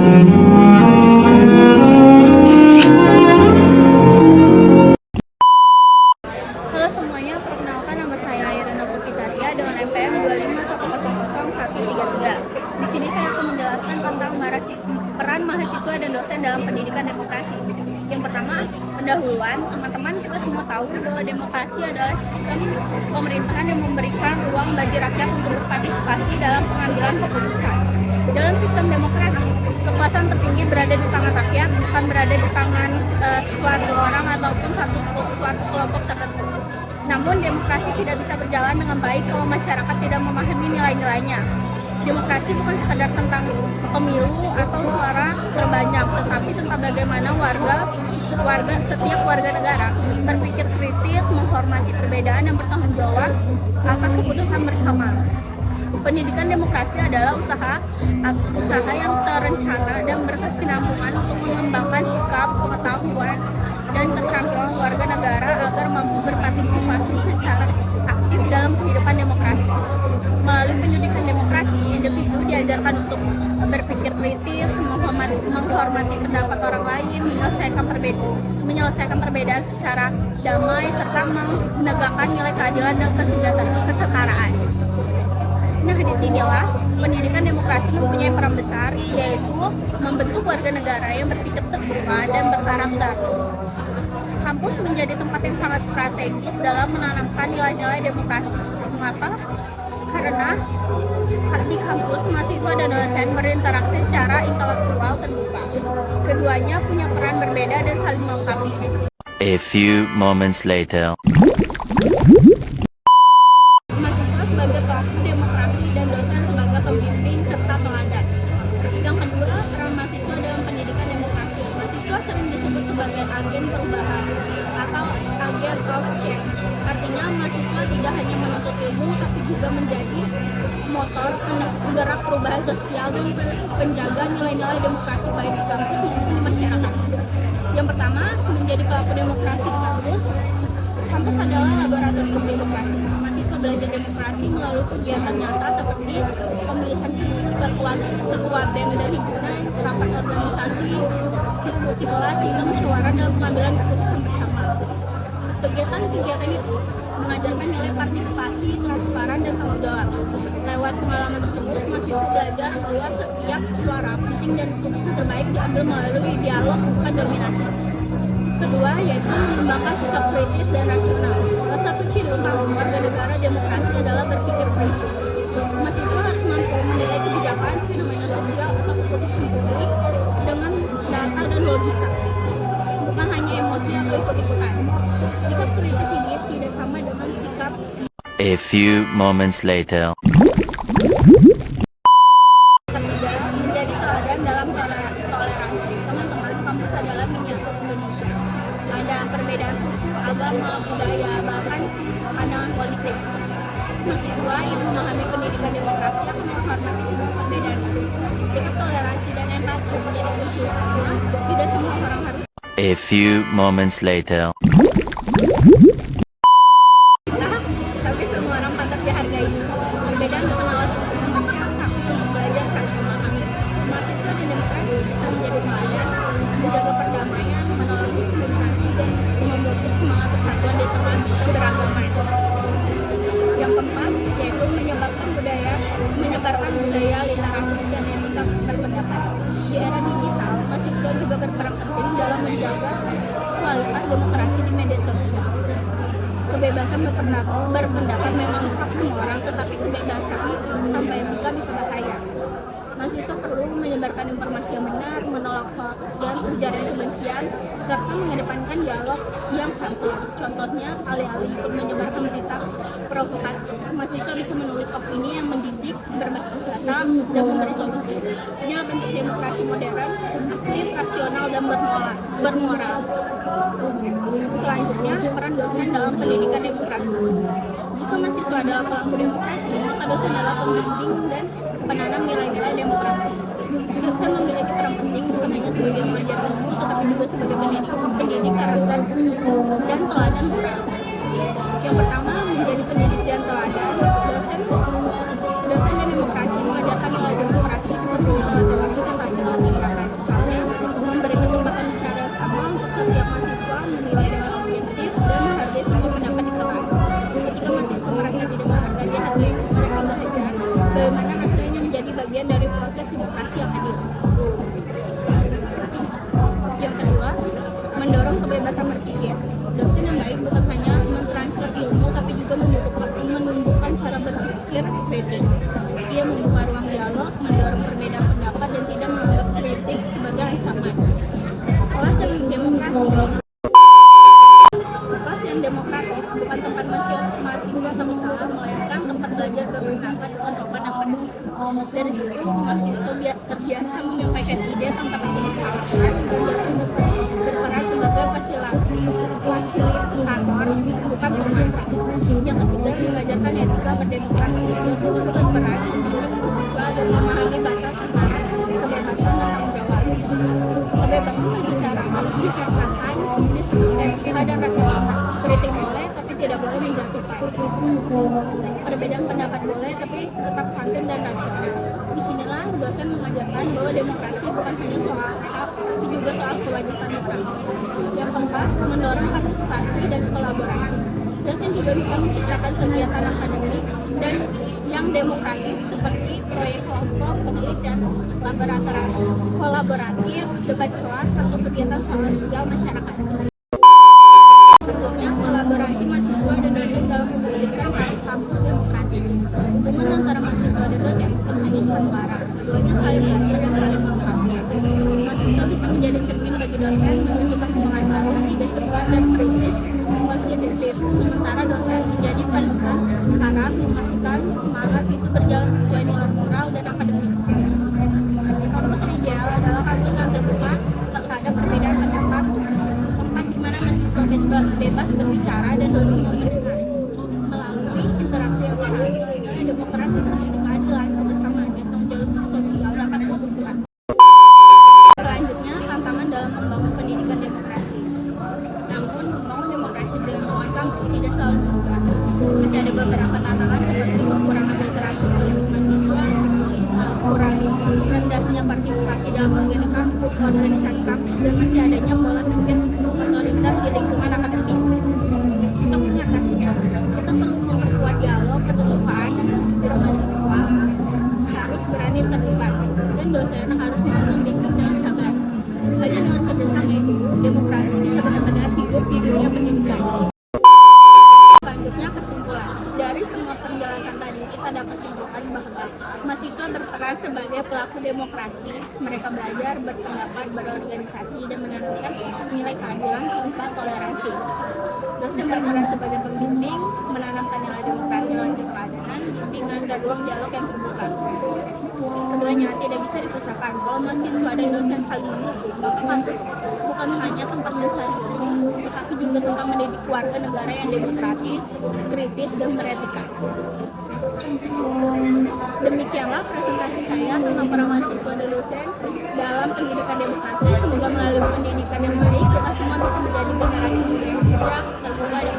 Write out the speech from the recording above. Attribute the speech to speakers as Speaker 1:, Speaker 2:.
Speaker 1: Halo semuanya, perkenalkan nama saya Irina Putitaria dengan NPM 251000133. Di sini saya akan menjelaskan tentang peran mahasiswa dan dosen dalam pendidikan demokrasi. Yang pertama, pendahuluan. Teman-teman, kita semua tahu bahwa demokrasi adalah sistem pemerintahan yang memberikan ruang bagi rakyat untuk berpartisipasi dalam pengambilan keputusan. Dalam sistem demokrasi, kekuasaan tertinggi berada di tangan rakyat, bukan berada di tangan suatu orang ataupun suatu kelompok tertentu. Namun demokrasi tidak bisa berjalan dengan baik kalau masyarakat tidak memahami nilai-nilainya. Demokrasi bukan sekadar tentang pemilu atau suara terbanyak, tetapi tentang bagaimana setiap warga negara berpikir kritis, menghormati perbedaan dan bertanggung jawab atas keputusan bersama. Pendidikan demokrasi adalah usaha yang terencana dan berkesinambungan untuk mengembangkan sikap, pengetahuan, dan keterampilan warga negara agar mampu berpartisipasi secara aktif dalam kehidupan demokrasi. Melalui pendidikan demokrasi, individu diajarkan untuk berpikir kritis, menghormati pendapat orang lain, menyelesaikan perbedaan secara damai, serta menegakkan nilai keadilan dan kesetaraan. Nah, disinilah pendidikan demokrasi mempunyai peran besar, yaitu membentuk warga negara yang berpikir terbuka dan berkarakter. Kampus menjadi tempat yang sangat strategis dalam menanamkan nilai-nilai demokrasi. Mengapa? Karena di kampus, mahasiswa dan dosen berinteraksi secara intelektual terbuka. Keduanya punya peran berbeda dan saling melengkapi.
Speaker 2: A few moments later.
Speaker 1: Mahasiswa sebagai pelaku demokrasi dan dosen sebagai pembimbing serta teladan. Yang kedua, peran mahasiswa dalam pendidikan demokrasi. Mahasiswa sering disebut sebagai agen perubahan atau agent of change. Artinya mahasiswa tidak hanya menuntut ilmu, tapi juga menjadi motor penggerak perubahan sosial dan penjaga nilai-nilai demokrasi baik di kampus maupun di masyarakat. Yang pertama, menjadi pelaku demokrasi di kampus. Kampus adalah laboratorium demokrasi. Mahasiswa belajar demokrasi melalui kegiatan nyata seperti pemilihan ketua BEM dan himpunan, rapat organisasi, diskusi kelas, hingga musyawarah dalam pengambilan keputusan bersama. Kegiatan itu mengajarkan nilai partisipasi, transparan, dan tanggung jawab. Lewat pengalaman tersebut, mahasiswa belajar bahwa setiap suara penting dan keputusan terbaik diambil melalui dialog, bukan dominasi. Kedua, yaitu mengembangkan sikap kritis dan rasional. Salah satu ciri utama warga negara demokrasi adalah berpikir kritis. Mahasiswa harus mampu menilai kebijakan, fenomena sosial, atau keputusan publik dengan data dan logika, bukan hanya emosi atau ikut-ikutan. Sikap kritis ini tidak sama dengan sikap.
Speaker 2: A few moments later.
Speaker 1: Ketiga, menjadi teladan dalam toleransi. Teman-teman, kampus adalah miniatur Indonesia. Ada perbedaan suku, agama, budaya, bahkan pandangan politik. Mahasiswa yang memahami pendidikan demokrasi akan menghormati semua perbedaan itu. Sikap toleransi dan empati menjadi kunci utama. Tidak semua orang harus.
Speaker 2: A few moments later.
Speaker 1: Tapi semua orang pantas dihargai. Perbedaan bukan alasan untuk memecah, tapi untuk belajar saling memahami. Mahasiswa dan demokrasi bisa menjadi teladan, menjaga perdamaian, menolak diskriminasi, dan memupuk semangat persatuan di tengah keberagaman. Yang keempat, yaitu menyebarkan budaya literasi dan etika berpendapat. Di era digital, mahasiswa juga berperan penting dalam menjaga kualitas demokrasi di media sosial. Kebebasan berpendapat memang hak semua orang, tetapi kebebasan tanpa etika bisa bahaya. Mahasiswa perlu menyebarkan informasi yang benar, menolak hoax dan ujaran kebencian, serta mengedepankan dialog yang santun. Contohnya, alih-alih ikut menyebarkan berita provokatif, mahasiswa bisa menulis opini yang mendidik, berbasis data, dan memberi solusi. Inilah bentuk demokrasi modern, aktif, rasional, dan bermoral. Selanjutnya, peran dosen dalam pendidikan demokrasi. Jika mahasiswa adalah pelaku demokrasi, maka dosen adalah pembimbing dan penanam nilai-nilai demokrasi. Dosen memiliki peran penting bukan hanya sebagai pengajar ilmu, tetapi juga sebagai pendidik karakter dan teladan moral. Yang pertama, menjadi pendidik dan teladan. Dosen dan demokrasi mengajarkan nilai demokrasi seperti lewat teori, keterampilan, tindakan, tempat mahasiswa berusaha, melainkan tempat belajar berpendapat dengan sopan dan penuh. Dari situ, mahasiswa terbiasa menyampaikan ide tanpa takut disalahkan dan berperan sebagai fasilitator, bukan pemaksa. Yang ketiga, mengajarkan etika berdemokrasi. Dosen juga berperan untuk siswa dan memahami batas antara kebebasan dan tanggung jawab. Kebebasan berbicara disertakan etika dan rasionalitas. Kritik boleh, tapi tidak boleh menjatuhkan. Perbedaan pendapat boleh, tapi tetap santun dan rasional. Disinilah dosen mengajarkan bahwa demokrasi bukan hanya soal hak, tapi juga soal kewajiban moral. Yang keempat, mendorong partisipasi dan kolaborasi. Dosen juga bisa menciptakan kegiatan akademik dan yang demokratis seperti proyek kelompok, penelitian kolaboratif, debat kelas, atau kegiatan sosial masyarakat. Bentuknya kolaborasi mahasiswa dan dosen dalam mewujudkan kampus demokratis. Hubungan antara mahasiswa dan dosen bukan hanya suatu arah, keduanya saling belajar dan saling melengkapi. Mahasiswa bisa menjadi cermin bagi dosen, menunjukkan semangat baru, ide segar dan kritis konstruktif, sementara dosen menjadi panitia arah memastikan semangat itu berjalan sesuai nilai moral dan akademik. Kampus yang ideal adalah kampus yang terbuka terhadap perbedaan pendapat, tempat di mana mahasiswa bebas berbicara dan dosen mendengar. Melalui interaksi yang sehat, demokrasi seperti keadilan, kebersamaan, dan tanggung jawab sosial dapat tumbuh kuat. Selanjutnya, tantangan dalam membangun pendidikan demokrasi. Namun, membangun demokrasi di lingkungan kampus tidak selalu mudah. Masih ada beberapa tantangan seperti kekurangan literasi politik mahasiswa, kurang rendahnya partisipasi dalam organisasi kampus, dan masih adanya pola pikir otoriter di lingkungan akademik. Untuk mengatasinya, kita perlu memperkuat dialog, keterbukaan, dan biro mahasiswa harus berani terlibat, dan dosen harus mau membimbing dengan sabar. Hanya dengan kerjasama itu, demokrasi bisa benar-benar hidup di dunia pendidikan. Selanjutnya, kesimpulan. Dari semua penjelasan tadi, kita dapat simpulkan bahwa mahasiswa berperan sebagai pelaku demokrasi. Mereka belajar, berpendapat, berorganisasi, dan menanamkan nilai keadilan tanpa toleransi. Dosen berperan sebagai pembimbing, menanamkan nilai demokrasi lewat keteladanan, bimbingan, dan ruang dialog yang terbuka. Keduanya tidak bisa dipisahkan. Kalau mahasiswa dan dosen saling mendukung, maka kampus bukan hanya tempat mencari ilmu, tetapi juga tempat mendidik warga negara yang demokratis, kritis, dan beretika. Demikianlah presentasi saya tentang para mahasiswa dan dosen dalam pendidikan demokrasi. Semoga melalui pendidikan yang baik, kita semua bisa menjadi generasi muda yang terbuka dan